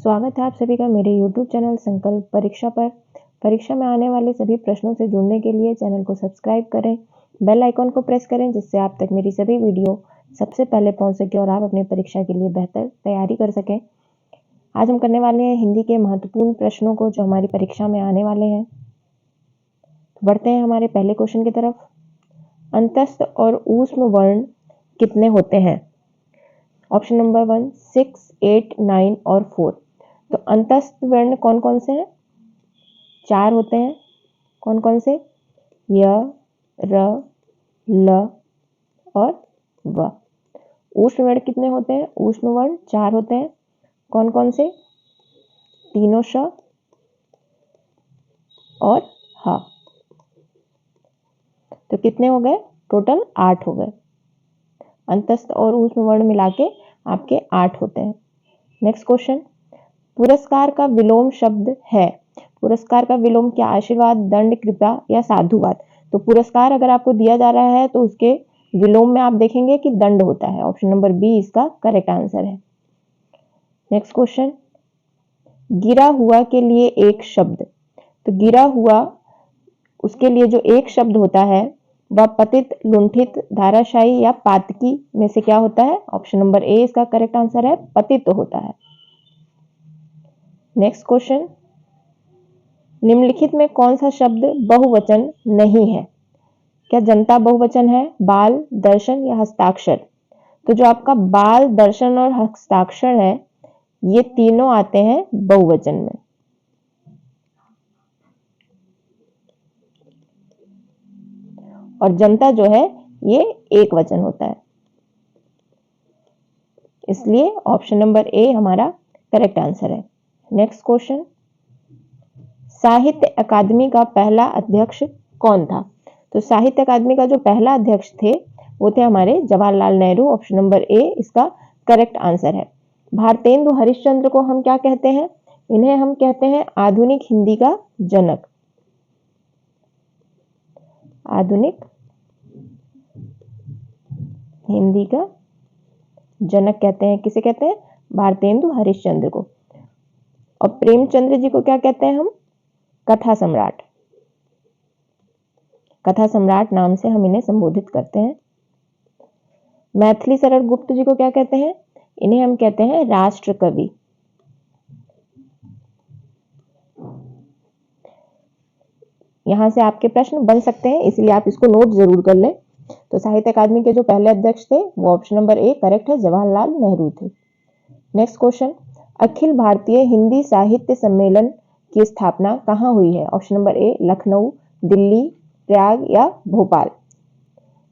स्वागत है आप सभी का मेरे YouTube चैनल संकल्प परीक्षा पर। परीक्षा में आने वाले सभी प्रश्नों से जुड़ने के लिए चैनल को सब्सक्राइब करें, बेल आइकॉन को प्रेस करें जिससे आप तक मेरी सभी वीडियो सबसे पहले पहुंच सके और आप अपनी परीक्षा के लिए बेहतर तैयारी कर सकें। आज हम करने वाले हैं हिंदी के महत्वपूर्ण प्रश्नों को जो हमारी परीक्षा में आने वाले हैं। बढ़ते हैं हमारे पहले क्वेश्चन की तरफ। अंतस्थ और ऊष्म वर्ण कितने होते हैं? ऑप्शन नंबर 1 6, 8, 9 और 4। तो अंतस्थ वर्ण कौन कौन से हैं? 4 होते हैं। कौन कौन से? य, र, ल और व। ऊष्म वर्ण कितने होते हैं? ऊष्म वर्ण 4 होते हैं। कौन कौन से? तीनों श और ह। तो कितने हो गए? टोटल 8 हो गए। अंतस्थ और ऊष्म वर्ण मिला के आपके 8 होते हैं। Next question. पुरस्कार का विलोम शब्द है। पुरस्कार का विलोम क्या? आशीर्वाद, दंड, कृपा या साधुवाद। तो पुरस्कार अगर आपको दिया जा रहा है तो उसके विलोम में आप देखेंगे कि दंड होता है। ऑप्शन नंबर बी इसका करेक्ट आंसर है। Next question. गिरा हुआ के लिए एक शब्द। तो गिरा हुआ उसके लिए जो एक शब्द होता है वह पतित, लुंठित, धाराशायी या पातकी में से क्या होता है? ऑप्शन नंबर ए इसका करेक्ट आंसर है, पतित होता है। Next question. निम्नलिखित में कौन सा शब्द बहुवचन नहीं है? क्या जनता बहुवचन है, बाल, दर्शन या हस्ताक्षर? तो जो आपका बाल, दर्शन और हस्ताक्षर है ये तीनों आते हैं बहुवचन में। और जनता जो है ये एक वचन होता है, इसलिए ऑप्शन नंबर ए हमारा करेक्ट आंसर है। Next question. साहित्य अकादमी का पहला अध्यक्ष कौन था? तो साहित्य अकादमी का जो पहला अध्यक्ष थे वो थे हमारे Jawaharlal Nehru. Option number A इसका करेक्ट आंसर है। भारतेंदु हरिश्चंद्र को हम क्या कहते हैं? इन्हें हम कहते हैं आधुनिक हिंदी का जनक। आधुनिक हिंदी का जनक कहते हैं। किसे कहते हैं? भारतेंदु हरिश्चंद्र को। और प्रेमचंद्र जी को क्या कहते हैं हम? कथा सम्राट। कथा सम्राट नाम से हम इन्हें संबोधित करते हैं। मैथिली शरण गुप्त जी को क्या कहते हैं? इन्हें हम कहते हैं राष्ट्र कवि। यहां से आपके प्रश्न बन सकते हैं, इसलिए आप इसको नोट जरूर कर लें। तो साहित्य अकादमी के जो पहले अध्यक्ष थे वो ऑप्शन नंबर ए करेक्ट है, जवाहरलाल नेहरू थे। Next question. अखिल भारतीय हिंदी साहित्य सम्मेलन की स्थापना कहाँ हुई है? Option number A Lucknow, Delhi, Prayag या भोपाल।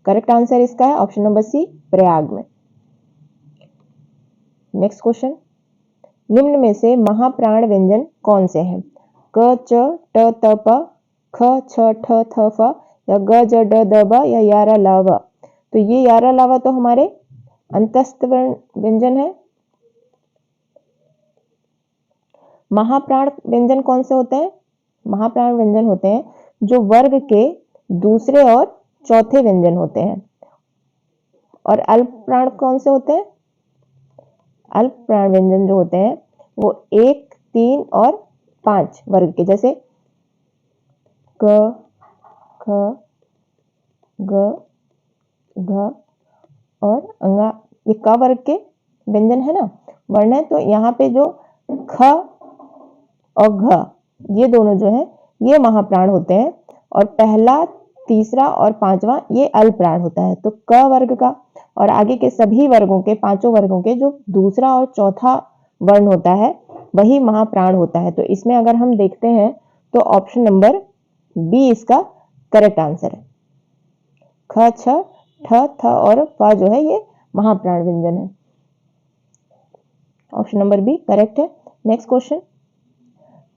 करेक्ट आंसर इसका है ऑप्शन नंबर सी, प्रयाग में। Next question. निम्न में से महाप्राण व्यंजन कौन से हैं? क, च, ट, त, प, ख, छ, ठ, थ, फ या ग, ज, ड, द, ब या यारा, ला, व। तो ये यारा, ला, व तो हमारे अंतस्थ व्यंजन है। महाप्राण व्यंजन कौन से होते हैं? महाप्राण व्यंजन होते हैं जो वर्ग के दूसरे और चौथे व्यंजन होते हैं। और अल्प प्राण कौन से होते हैं? अल्प प्राण व्यंजन जो होते हैं वो 1, 3 और 5 वर्ग के, जैसे क, ख, ग, घ और अंगा, ये क वर्ग के व्यंजन है ना, वर्ण है। तो यहाँ पे जो ख और घ ये दोनों जो है ये महाप्राण होते हैं और पहला, तीसरा और पांचवा ये अल्प प्राण होता है। तो क वर्ग का और आगे के सभी वर्गों के, पांचों वर्गों के जो दूसरा और चौथा वर्ण होता है वही महाप्राण होता है। तो इसमें अगर हम देखते हैं तो ऑप्शन नंबर बी इसका करेक्ट आंसर है। ख, छ, ठ, थ और फ जो है ये महाप्राण व्यंजन है। ऑप्शन नंबर बी करेक्ट है। Next question.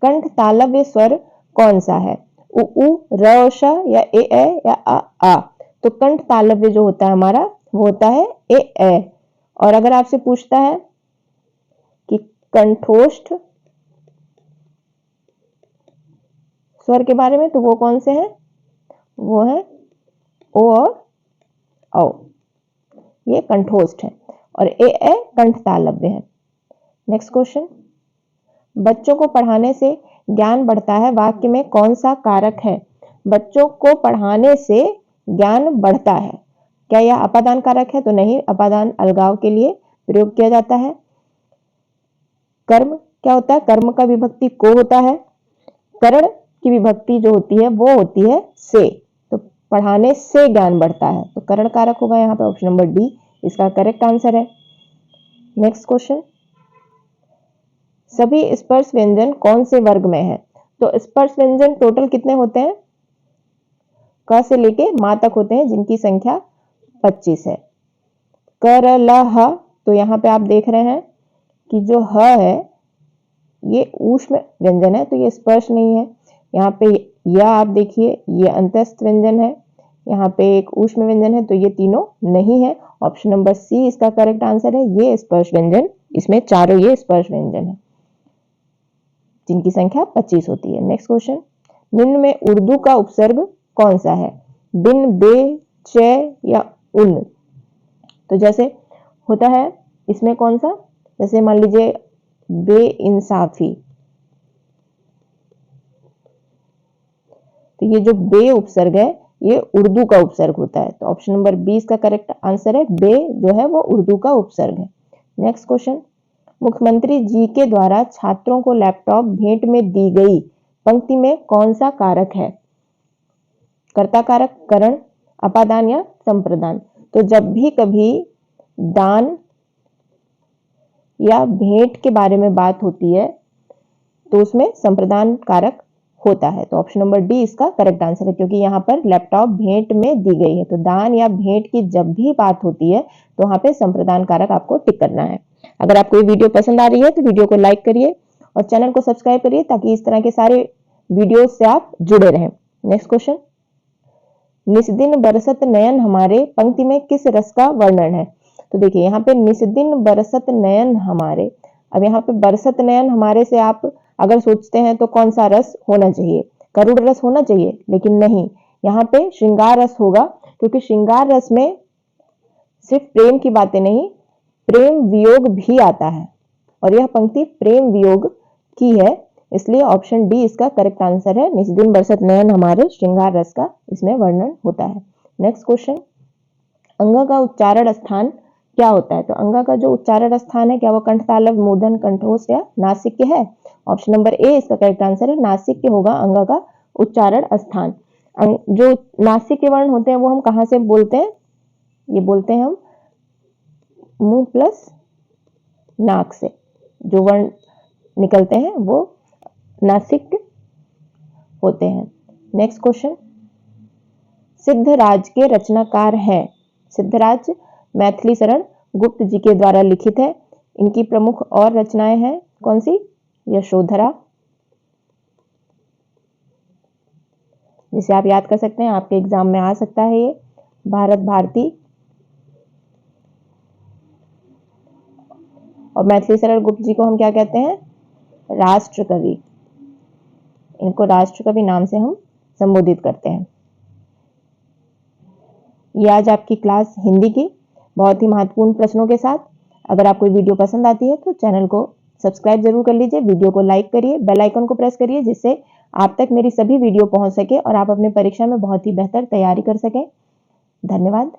कंठ तालव्य स्वर कौन सा है? उ, र, श या ए या आ। तो कंठ तालव्य जो होता है हमारा वो होता है ए। और अगर आपसे पूछता है कि कंठोष्ठ स्वर के बारे में तो वो कौन से हैं? वो है ओ और औ, ये कंठोष्ठ है और ए कंठ तालव्य है। Next question. बच्चों को पढ़ाने से ज्ञान बढ़ता है वाक्य में कौन सा कारक है? बच्चों को पढ़ाने से ज्ञान बढ़ता है। क्या यह अपादान कारक है? तो नहीं, अपादान अलगाव के लिए प्रयोग किया जाता है। कर्म क्या होता है? कर्म का विभक्ति को होता है। करण की विभक्ति जो होती है वो होती है से। तो पढ़ाने से ज्ञान बढ़ता है, तो करण कारक होगा यहाँ पे ऑप्शन नंबर डी इसका करेक्ट आंसर है। नेक्स्ट क्वेश्चन, सभी स्पर्श व्यंजन कौन से वर्ग में है? तो स्पर्श व्यंजन टोटल कितने होते हैं? क से लेके मा तक होते हैं, जिनकी संख्या 25 है। क र ल ह, तो यहाँ पे आप देख रहे हैं कि जो ह है ये ऊष्म व्यंजन है, तो ये स्पर्श नहीं है। यहाँ पे यह आप देखिए ये अंतस्थ व्यंजन है, यहाँ पे एक ऊष्म व्यंजन है, तो ये तीनों नहीं है। ऑप्शन नंबर सी इसका करेक्ट आंसर है। ये स्पर्श व्यंजन, इसमें चारों ये स्पर्श व्यंजन है जिनकी संख्या 25 होती है। नेक्स्ट क्वेश्चन, निम्न में उर्दू का उपसर्ग कौन सा है? बिन, बे, चे या उन? तो जैसे होता है इसमें कौन सा, जैसे मान लीजिए बेइंसाफी, तो ये जो बे उपसर्ग है ये उर्दू का उपसर्ग होता है, तो ऑप्शन नंबर बी इसका करेक्ट आंसर है। बे जो है वो उर्दू का उपसर्ग है। नेक्स्ट क्वेश्चन, मुख्यमंत्री जी के द्वारा छात्रों को लैपटॉप भेंट में दी गई पंक्ति में कौन सा कारक है? कर्ता कारक, करण, अपादान या संप्रदान? तो जब भी कभी दान या भेंट के बारे में बात होती है तो उसमें संप्रदान कारक होता है, तो ऑप्शन नंबर डी इसका करेक्ट आंसर है, क्योंकि यहाँ पर लैपटॉप भेंट में दी गई है। तो दान या भेंट की जब भी बात होती है तो वहां पे संप्रदान कारक आपको टिक करना है। अगर आपको ये वीडियो पसंद आ रही है तो वीडियो को लाइक करिए और चैनल को सब्सक्राइब करिए ताकि इस तरह के सारे वीडियो से आप जुड़े रहें। नेक्स्ट क्वेश्चन, निस्दिन बरसत नयन हमारे पंक्ति में किस रस का वर्णन है? तो देखिए यहाँ पे निस्दिन बरसत नयन हमारे, अब यहाँ पे बरसत नयन हमारे से आप अगर सोचते हैं तो कौन सा रस होना चाहिए? करुण रस होना चाहिए, लेकिन नहीं, यहाँ पे श्रृंगार रस होगा, क्योंकि श्रृंगार रस में सिर्फ प्रेम की बातें नहीं, प्रेम वियोग भी आता है और यह पंक्ति प्रेम वियोग की है, इसलिए ऑप्शन डी इसका करेक्ट आंसर है। निस्दिन बरसत नयन हमारे श्रृंगार रस का इसमें वर्णन होता है। नेक्स्ट क्वेश्चन, अंगा का उच्चारण स्थान क्या होता है? तो अंगा का जो उच्चारण स्थान है क्या वो कंठतालव, मूर्धन, कंठोस या नासिक है? ऑप्शन नंबर ए इसका करेक्ट आंसर है। नासिक होगा अंगा का उच्चारण स्थान। जो नासिक के वर्ण होते हैं वो हम कहाँ से बोलते हैं? ये बोलते हैं हम मुंह प्लस नाक से, जो वर्ण निकलते हैं वो नासिक होते हैं। नेक्स्ट क्वेश्चन, सिद्धराज के रचनाकार हैं? सिद्धराज मैथिली शरण गुप्त जी के द्वारा लिखित है। इनकी प्रमुख और रचनाएं हैं कौन सी? यशोधरा, जिसे आप याद कर सकते हैं, आपके एग्जाम में आ सकता है ये, भारत भारती और मैथिली शरण गुप्त जी को हम क्या कहते हैं? राष्ट्र कवि। इनको राष्ट्र कवि नाम से हम संबोधित करते हैं। ये आज आपकी क्लास हिंदी की बहुत ही महत्वपूर्ण प्रश्नों के साथ। अगर आपको वीडियो पसंद आती है तो चैनल को सब्सक्राइब जरूर कर लीजिए, वीडियो को लाइक करिए, बेल आइकन को प्रेस करिए, जिससे आप तक मेरी सभी वीडियो पहुंच सके और आप अपने परीक्षा में बहुत ही बेहतर तैयारी कर सकें। धन्यवाद।